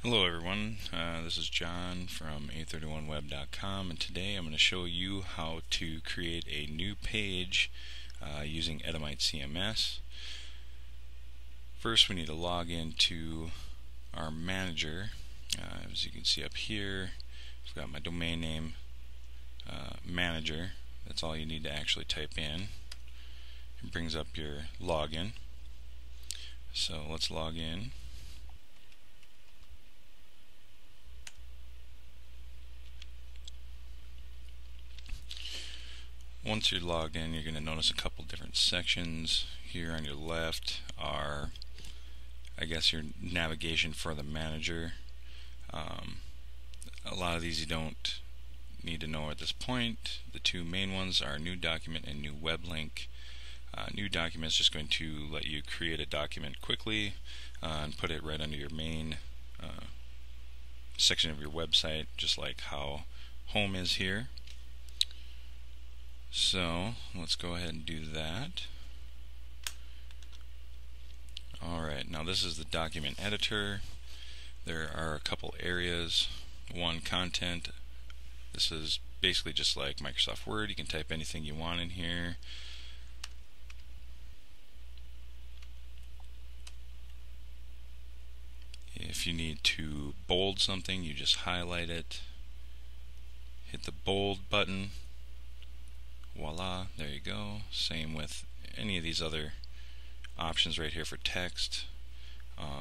Hello everyone, this is John from a31web.com, and today I'm going to show you how to create a new page using Etomite CMS. First we need to log into our manager. As you can see up here, I've got my domain name manager. That's all you need to actually type in. It brings up your login. So let's log in. Once you're logged in, you're going to notice a couple different sections. Here on your left are, I guess, your navigation for the manager. A lot of these you don't need to know at this point. The two main ones are new document and new web link. New document is just going to let you create a document quickly and put it right under your main section of your website, just like how home is here. So let's go ahead and do that. Alright, now this is the document editor. There are a couple areas. One, content. This is basically just like Microsoft Word. You can type anything you want in here. If you need to bold something, you just highlight it, hit the bold button. Voila, there you go. Same with any of these other options right here for text.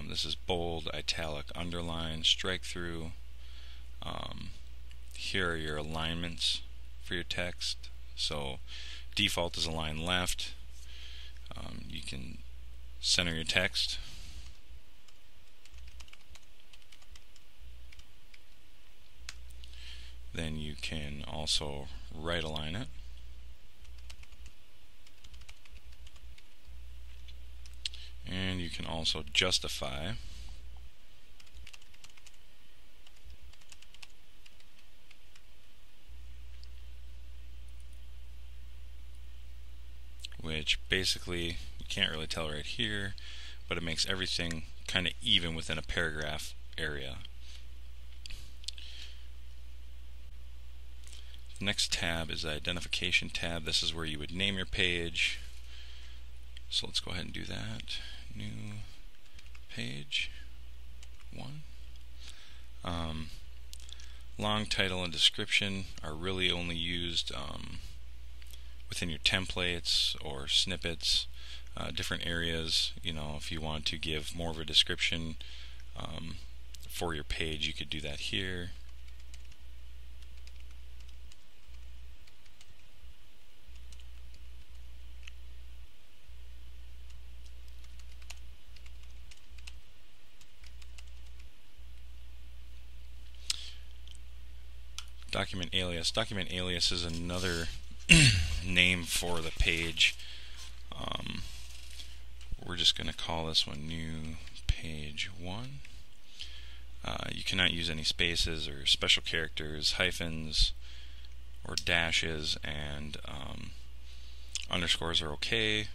This is bold, italic, underline, strike through. Here are your alignments for your text. So default is align left. You can center your text. Then you can also right align it. And you can also justify. Which basically, you can't really tell right here, but it makes everything kind of even within a paragraph area. The next tab is the identification tab. This is where you would name your page. So let's go ahead and do that. New page 1. Long title and description are really only used within your templates or snippets, different areas. You know, if you want to give more of a description for your page, you could do that here. Document alias. Document alias is another name for the page. We're just going to call this one new page 1. You cannot use any spaces or special characters, hyphens, or dashes, and underscores are okay.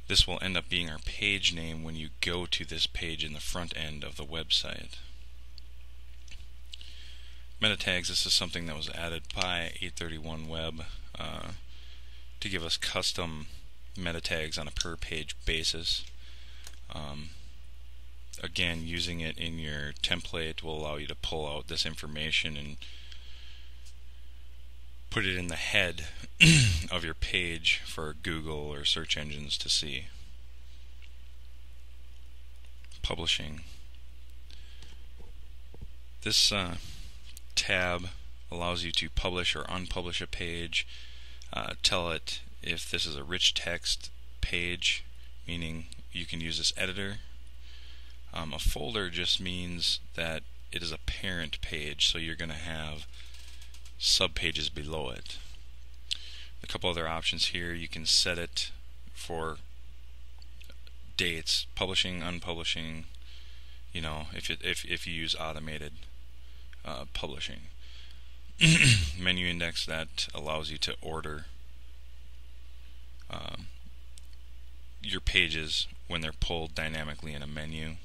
This will end up being our page name when you go to this page in the front end of the website. Meta tags, this is something that was added by A31Web to give us custom meta tags on a per page basis. Again, using it in your template will allow you to pull out this information and put it in the head of your page for Google or search engines to see. Publishing. This tab allows you to publish or unpublish a page, tell it if this is a rich text page, meaning you can use this editor. A folder just means that it is a parent page, so you're going to have subpages below it. A couple other options here. You can set it for dates, publishing, unpublishing, you know, if you use automated publishing. Menu index, that allows you to order your pages when they're pulled dynamically in a menu.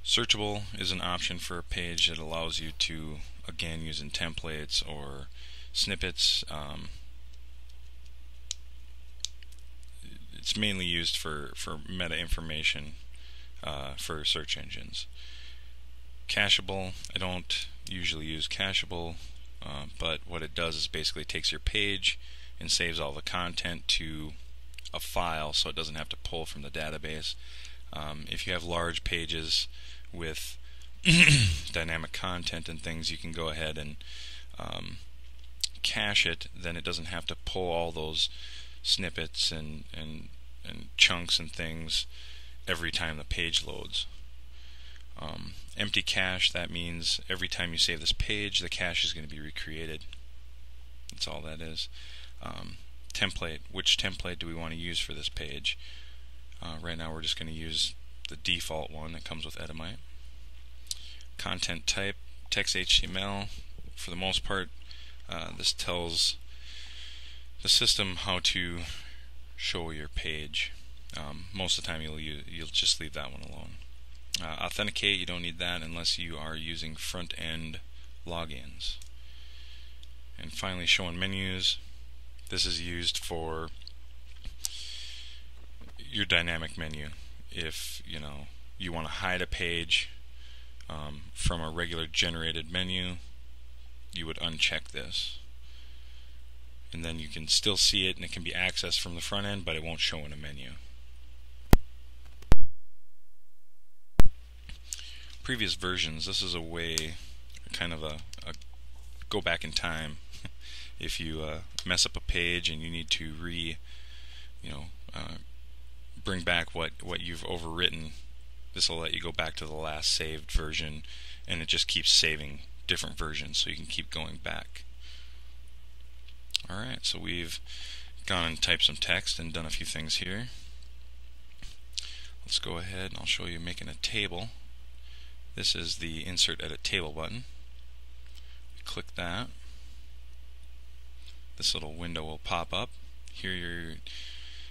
Searchable is an option for a page that allows you to, again, using templates or snippets. It's mainly used for meta information for search engines. Cacheable, I don't usually use cacheable, but what it does is basically takes your page and saves all the content to a file so it doesn't have to pull from the database. If you have large pages with dynamic content and things, you can go ahead and cache it. Then it doesn't have to pull all those snippets and chunks and things every time the page loads. Empty cache, that means every time you save this page, the cache is going to be recreated. That's all that is. Template, which template do we want to use for this page? Right now we're just going to use the default one that comes with Etomite. Content type, text HTML. For the most part, this tells the system how to show your page. Most of the time you'll just leave that one alone. Authenticate, you don't need that unless you are using front-end logins. And finally, showing menus. This is used for your dynamic menu. If you want to hide a page from a regular generated menu, you would uncheck this, and then you can still see it and it can be accessed from the front end, but it won't show in a menu. Previous versions, this is a way, kind of a go back in time. If you mess up a page and you need to bring back what you've overwritten, this will let you go back to the last saved version, and it just keeps saving different versions so you can keep going back. Alright, so we've gone and typed some text and done a few things here. Let's go ahead and I'll show you making a table. This is the Insert Edit Table button. Click that. This little window will pop up. Here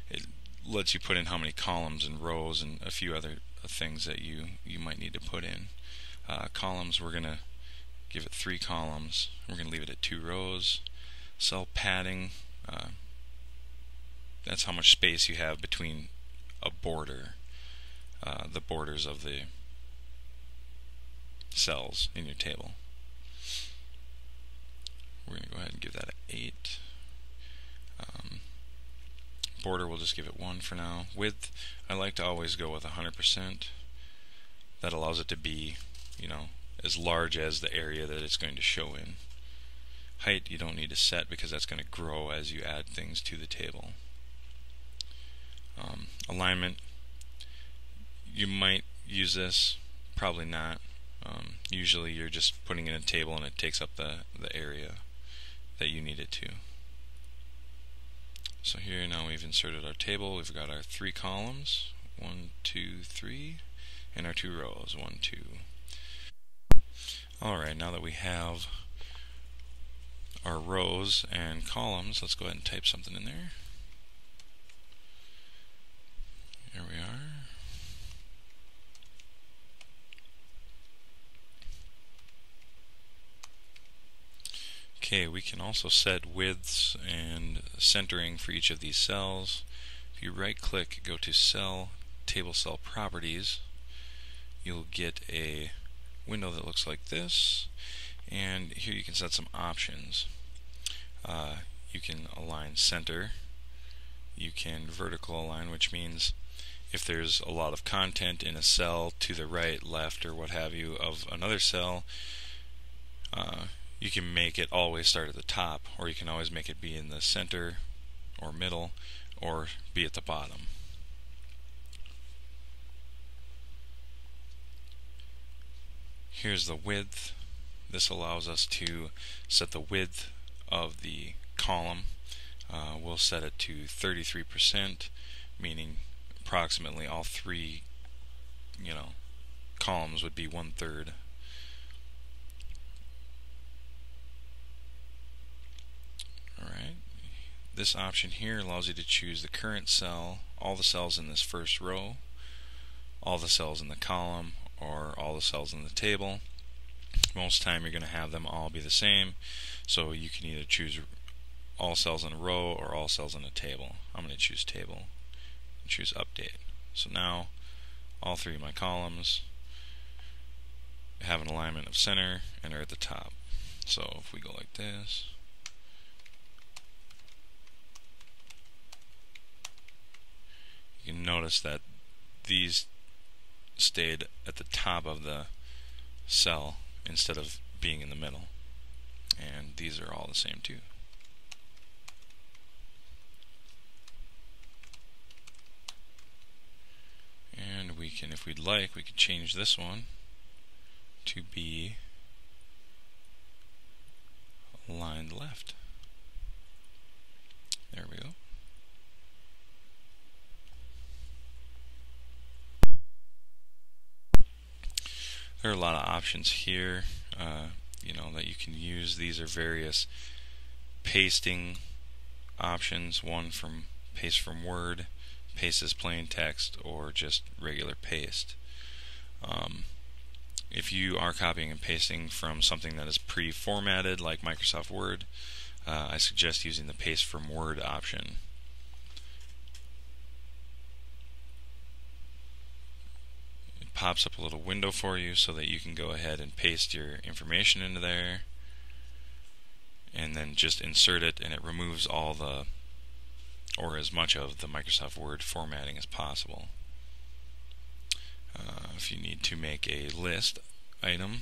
it lets you put in how many columns and rows and a few other things that you might need to put in. Columns, we're going to give it 3 columns. We're going to leave it at 2 rows. Cell padding, that's how much space you have between a border, the borders of the cells in your table. We're going to go ahead and give that an 8. Border, we'll just give it 1 for now. Width, I like to always go with 100%. That allows it to be, as large as the area that it's going to show in. Height, you don't need to set because that's going to grow as you add things to the table. Alignment, you might use this, probably not. Usually you're just putting in a table and it takes up the area that you need it to. So here now we've inserted our table. We've got our 3 columns, 1, 2, 3, and our 2 rows, 1, 2. Alright, now that we have our rows and columns, let's go ahead and type something in there. Here we are. Okay, we can also set widths and centering for each of these cells. If you right click, go to Cell, Table Cell Properties, you'll get a window that looks like this, and here you can set some options. You can align center, you can vertical align, which means if there's a lot of content in a cell to the right, left, or what have you of another cell, you can make it always start at the top, or you can always make it be in the center or middle, or be at the bottom. Here's the width. This allows us to set the width of the column. We'll set it to 33%, meaning approximately all 3 columns would be 1/3. Alright, this option here allows you to choose the current cell, all the cells in this first row, all the cells in the column, or all the cells in the table. Most time you're going to have them all be the same, so you can either choose all cells in a row or all cells in a table. I'm going to choose table and choose update. So now all three of my columns have an alignment of center and are at the top. So if we go like this, you can notice that these stayed at the top of the cell instead of being in the middle, and these are all the same too. And we can, if we'd like, we could change this one to be aligned left. There we go. There are a lot of options here, that you can use. These are various pasting options. One from paste from Word, paste as plain text, or just regular paste. If you are copying and pasting from something that is pre-formatted like Microsoft Word, I suggest using the paste from Word option. It pops up a little window for you so that you can go ahead and paste your information into there and then just insert it, and it removes all the, or as much of the Microsoft Word formatting as possible. If you need to make a list item,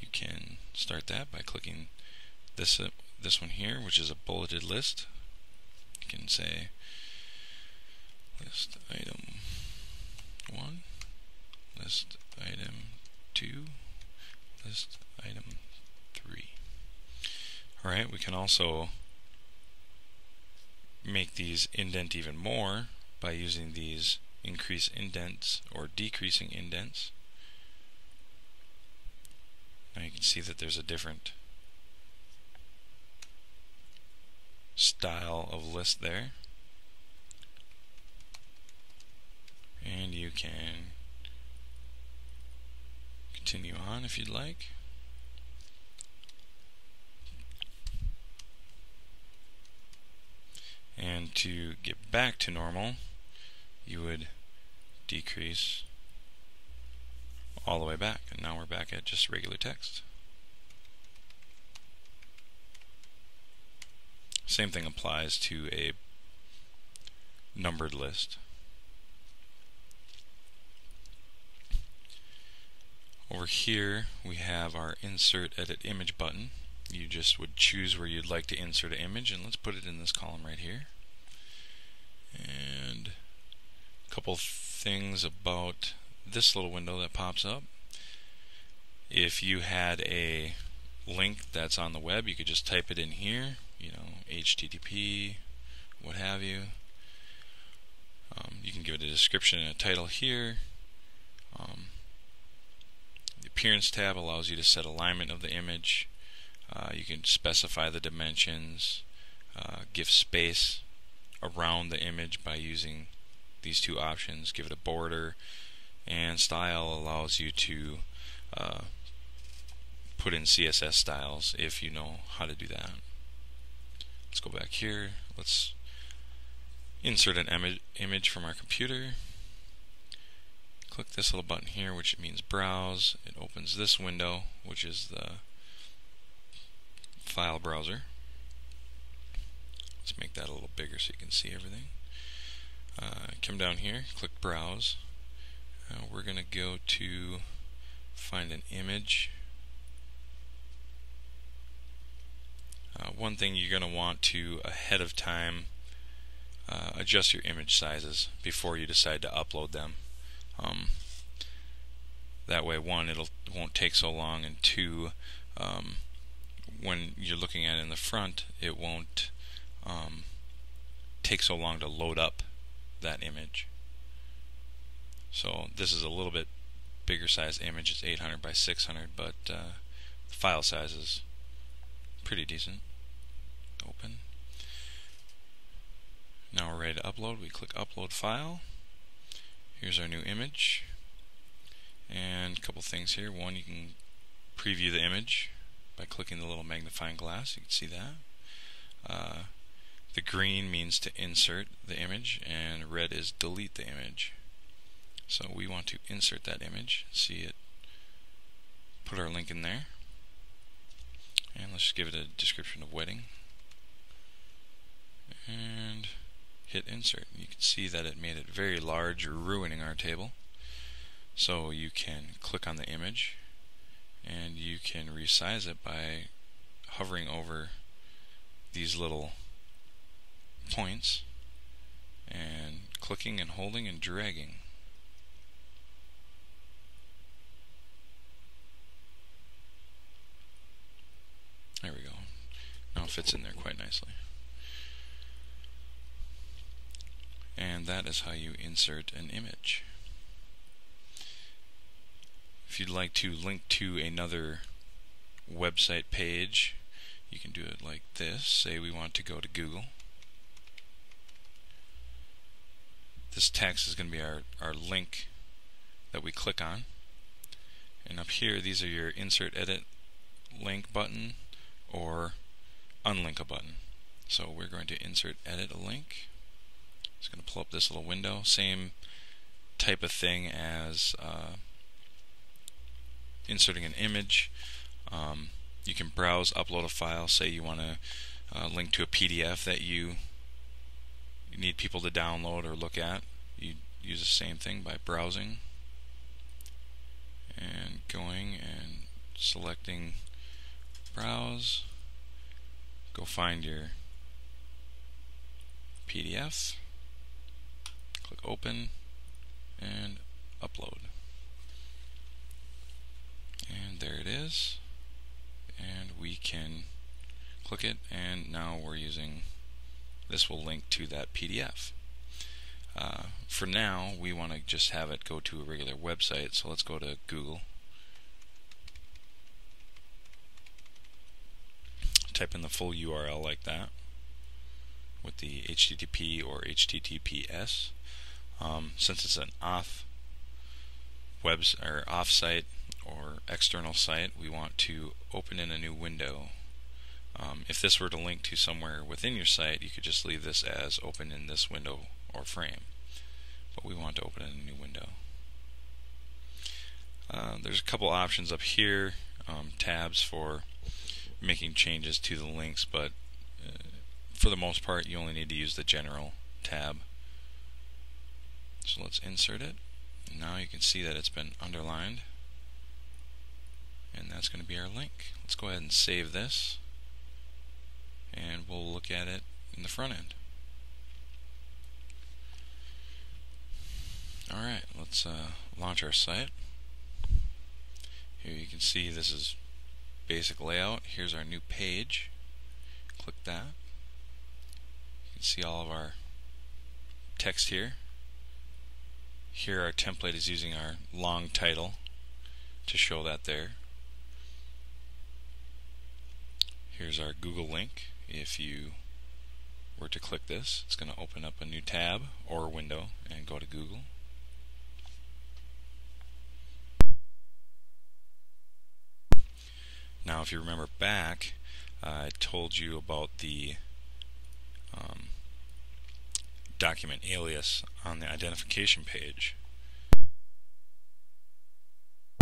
you can start that by clicking this one here, which is a bulleted list. You can say list item 1, list item 2, list item 3. Alright, we can also make these indent even more by using these increase indents or decreasing indents. Now you can see that there's a different style of list there, and you can continue on if you'd like. And to get back to normal, you would decrease all the way back, and now we're back at just regular text. Same thing applies to a numbered list. Over here we have our insert edit image button. You just would choose where you'd like to insert an image, and let's put it in this column right here. And a couple things about this little window that pops up. If you had a link that's on the web, you could just type it in here, HTTP, what have you. You can give it a description and a title here. The Appearance tab allows you to set alignment of the image. You can specify the dimensions, give space around the image by using these two options, give it a border, and style allows you to put in CSS styles if you know how to do that. Let's go back here. Let's insert an image from our computer. Click this little button here, which means browse. It opens this window, which is the file browser. Let's make that a little bigger so you can see everything. Come down here, click browse. We're going to go to find an image. One thing you're going to want to ahead of time adjust your image sizes before you decide to upload them. That way, one, it won't take so long, and two, when you're looking at it in the front, it won't take so long to load up that image. So this is a little bit bigger size image. It's 800 by 600, but the file size is pretty decent. Open. Now we're ready to upload. We click upload file. Here's our new image. And a couple things here. One, you can preview the image by clicking the little magnifying glass. You can see that. The green means to insert the image, and red is delete the image. So we want to insert that image. See it. Put our link in there. And let's just give it a description of wedding. And hit insert. You can see that it made it very large, ruining our table. So you can click on the image and you can resize it by hovering over these little points and clicking and holding and dragging. There we go. Now it fits in there quite nicely. And that is how you insert an image. If you'd like to link to another website page, you can do it like this. Say we want to go to Google. This text is going to be our link that we click on. And up here, these are your insert, edit, link button or unlink a button. So we're going to insert, edit a link. It's going to pull up this little window. Same type of thing as inserting an image. You can browse, upload a file. Say you want to link to a PDF that you need people to download or look at. You use the same thing by browsing and going and selecting browse. Go find your PDF. Click open and upload. And there it is. And we can click it, and now we're using this will link to that PDF. For now, we want to just have it go to a regular website, so let's go to Google. Type in the full URL like that with the HTTP or HTTPS. Since it's an off-site or external site, we want to open in a new window. If this were to link to somewhere within your site, you could just leave this as open in this window or frame. But we want to open in a new window. There's a couple options up here, tabs for making changes to the links, but for the most part you only need to use the general tab. So let's insert it. Now you can see that it's been underlined, and that's going to be our link. Let's go ahead and save this, and we'll look at it in the front end. Alright, let's launch our site. Here you can see this is basic layout. Here's our new page. Click that. You can see all of our text here. Here our template is using our long title to show that there. Here's our Google link. If you were to click this, it's going to open up a new tab or a window and go to Google. Now if you remember back, I told you about the document alias on the identification page.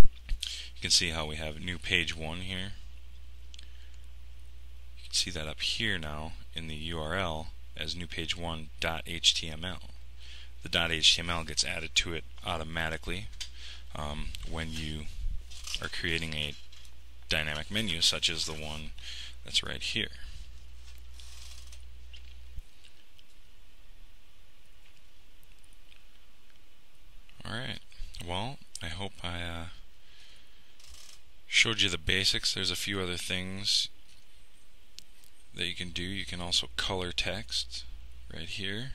You can see how we have new page 1 here. You can see that up here now in the URL as newpage1.html. The .html gets added to it automatically when you are creating a dynamic menu such as the one that's right here. Alright, well, I hope I showed you the basics. There's a few other things that you can do. You can also color text right here.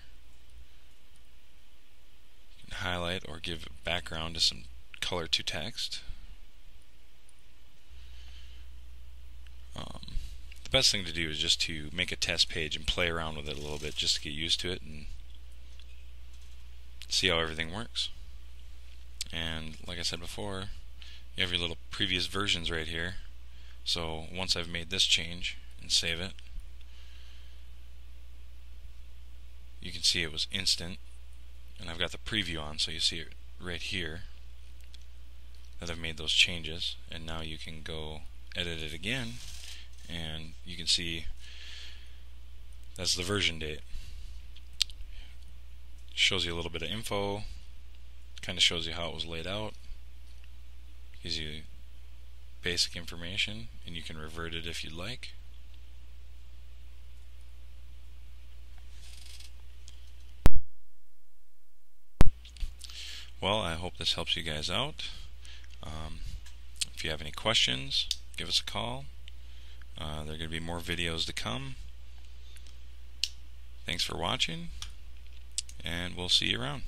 You can highlight or give background to some color to text. The best thing to do is just to make a test page and play around with it a little bit just to get used to it and see how everything works. And like I said before, you have your little previous versions right here. So once I've made this change and save it, you can see it was instant, and I've got the preview on, so you see it right here that I've made those changes. And now you can go edit it again, and you can see that's the version date. Shows you a little bit of info, kind of shows you how it was laid out, gives you basic information, and you can revert it if you'd like. Well, I hope this helps you guys out. If you have any questions, give us a call. There are going to be more videos to come. Thanks for watching, and we'll see you around.